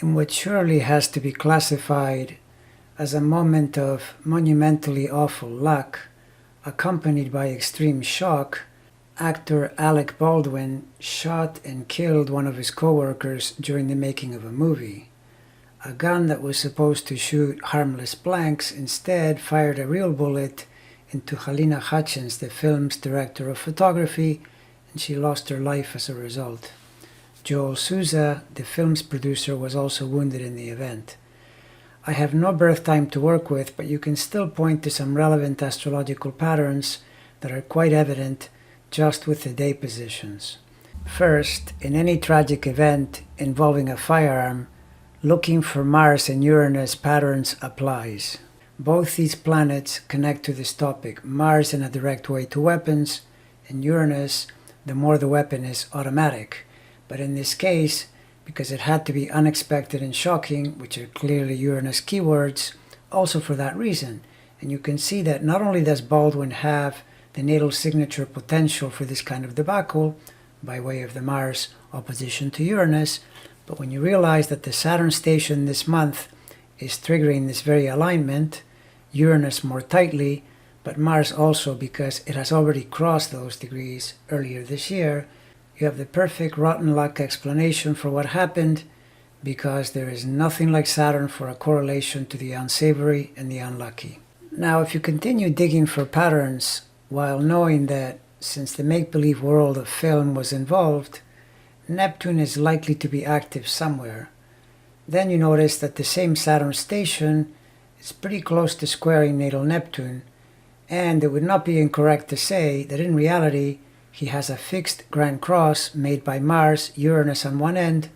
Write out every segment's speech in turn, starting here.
in what surely has to be classified as a moment of monumentally awful luck, accompanied by extreme shock, actor Alec Baldwin shot and killed one of his co-workers during the making of a movie. A gun that was supposed to shoot harmless blanks instead fired a real bullet into Halyna Hutchins, the film's director of photography, and she lost her life as a result. Joel Souza, the film's producer, was also wounded in the event. I have no birth time to work with, but you can still point to some relevant astrological patterns that are quite evident just with the day positions. First, in any tragic event involving a firearm, looking for Mars and Uranus patterns applies. Both these planets connect to this topic, Mars in a direct way to weapons, and Uranus, the more the weapon is automatic. But in this case, because it had to be unexpected and shocking, which are clearly Uranus keywords, also for that reason. And you can see that not only does Baldwin have the natal signature potential for this kind of debacle, by way of the Mars opposition to Uranus, but when you realize that the Saturn station this month is triggering this very alignment, Uranus more tightly, but Mars also because it has already crossed those degrees earlier this year, you have the perfect rotten luck explanation for what happened, because there is nothing like Saturn for a correlation to the unsavory and the unlucky. Now, if you continue digging for patterns while knowing that since the make-believe world of film was involved, Neptune is likely to be active somewhere, then you notice that the same Saturn station is pretty close to squaring natal Neptune, and it would not be incorrect to say that in reality he has a fixed grand cross made by Mars, Uranus on one end,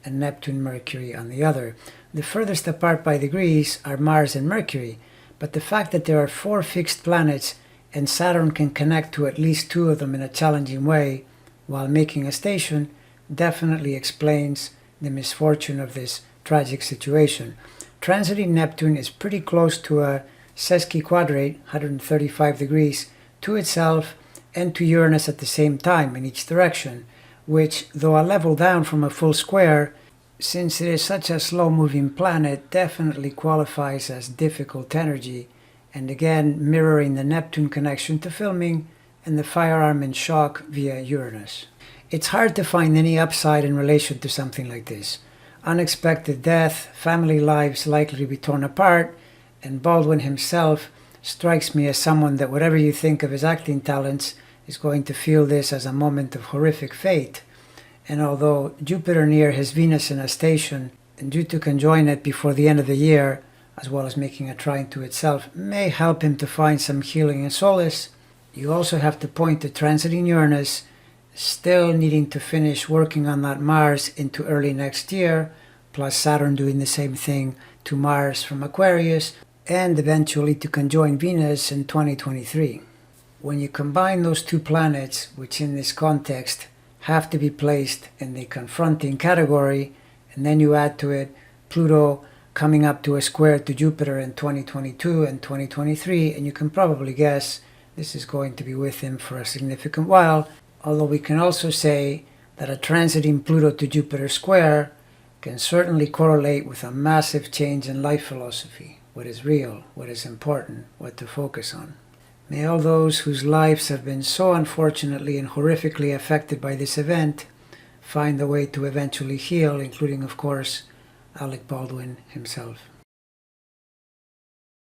and Neptune, Mercury on the other. The furthest apart by degrees are Mars and Mercury, but the fact that there are 4 fixed planets and Saturn can connect to at least 2 of them in a challenging way while making a station definitely explains the misfortune of this tragic situation. Transiting Neptune is pretty close to a sesquiquadrate, 135 degrees, to itself and to Uranus at the same time in each direction, which, though a level down from a full square, since it is such a slow-moving planet, definitely qualifies as difficult energy, and again mirroring the Neptune connection to filming and the firearm in shock via Uranus. It's hard to find any upside in relation to something like this. Unexpected death, family lives likely to be torn apart, and Baldwin himself strikes me as someone that whatever you think of his acting talents is going to feel this as a moment of horrific fate. And although Jupiter near his Venus in a station and due to conjoin it before the end of the year, as well as making a trine to itself, may help him to find some healing and solace, you also have to point to transiting Uranus, still needing to finish working on that Mars into early next year, plus Saturn doing the same thing to Mars from Aquarius, and eventually to conjoin Venus in 2023. When you combine those 2 planets, which in this context have to be placed in the confronting category, and then you add to it Pluto coming up to a square to Jupiter in 2022 and 2023, and you can probably guess this is going to be with him for a significant while, although we can also say that a transiting Pluto to Jupiter square can certainly correlate with a massive change in life philosophy, what is real, what is important, what to focus on. May all those whose lives have been so unfortunately and horrifically affected by this event find the way to eventually heal, including, of course, Alec Baldwin himself.